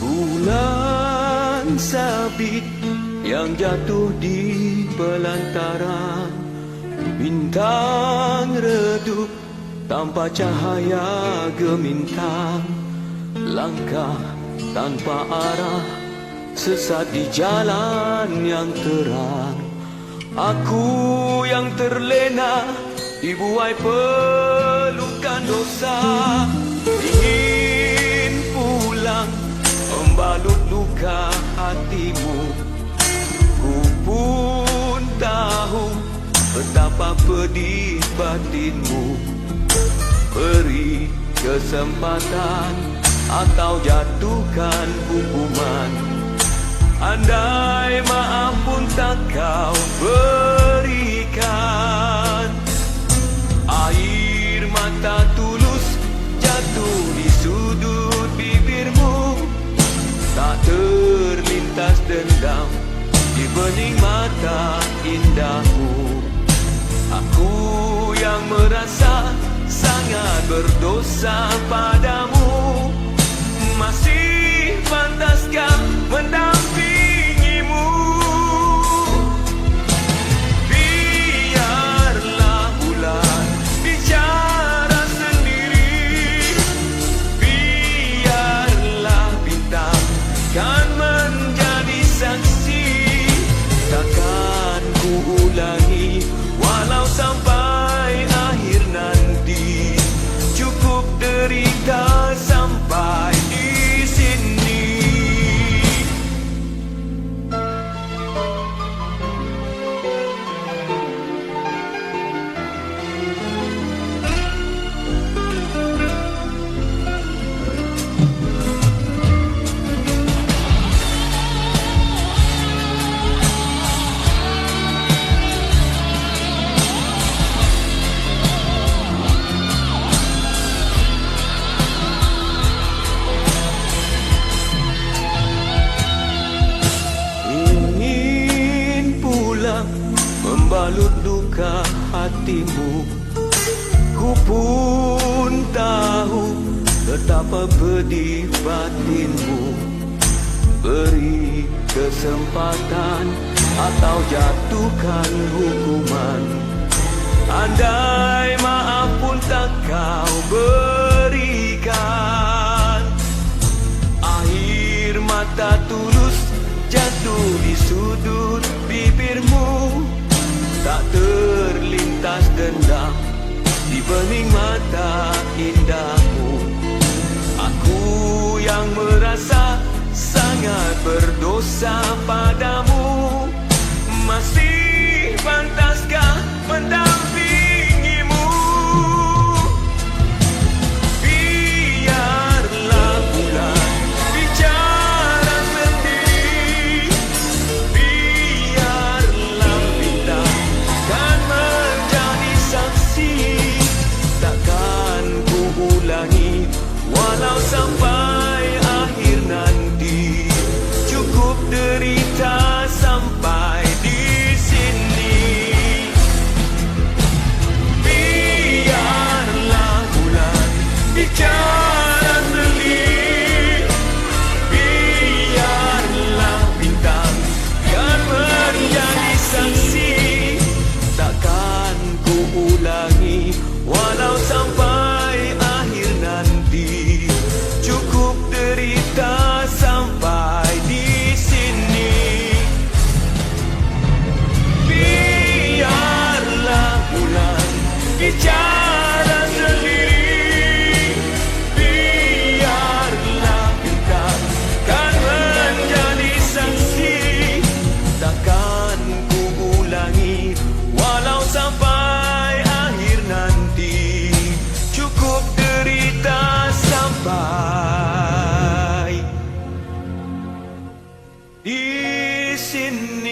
Bulan sabit yang jatuh di belantara, bintang redup tanpa cahaya gemintang, langkah tanpa arah, sesat di jalan yang terang. Aku yang terlena dibuai pelukan dosa, ingin pulang membalut luka hatimu. Ku pun tahu betapa pedih batinmu. Beri kesempatan atau jatuhkan hukuman. Andai maaf pun tak kau berikan, air mata tulus jatuh di sudut bibirmu, tak terlintas dendam di bening mata indahmu. Aku yang merasa sangat berdosa padamu, masih pantaskah mendampingimu? Biarlah bulan bicara sendiri, biarlah bintang kan menjadi saksi. Takkan ku ulangi walau sampai akhir nanti, cukup derita sampai di sini. Membalut luka hatimu. Ku pun tahu betapa pedih batinmu. Beri kesempatan atau jatuhkan hukuman. Andai maaf pun tak kau berikan, air mata tulus jatuh di sudut bibirmu, tak terlintas dendam di bening mata indahmu. Aku yang merasa sangat berdosa padamu, masih pantaskah mendampingimu? Biarlah bulan bicara sendiri, biarlah bintang kan menjadi saksi. Takkan ku ulangi walau sampai akhir nanti, cukup derita di sini.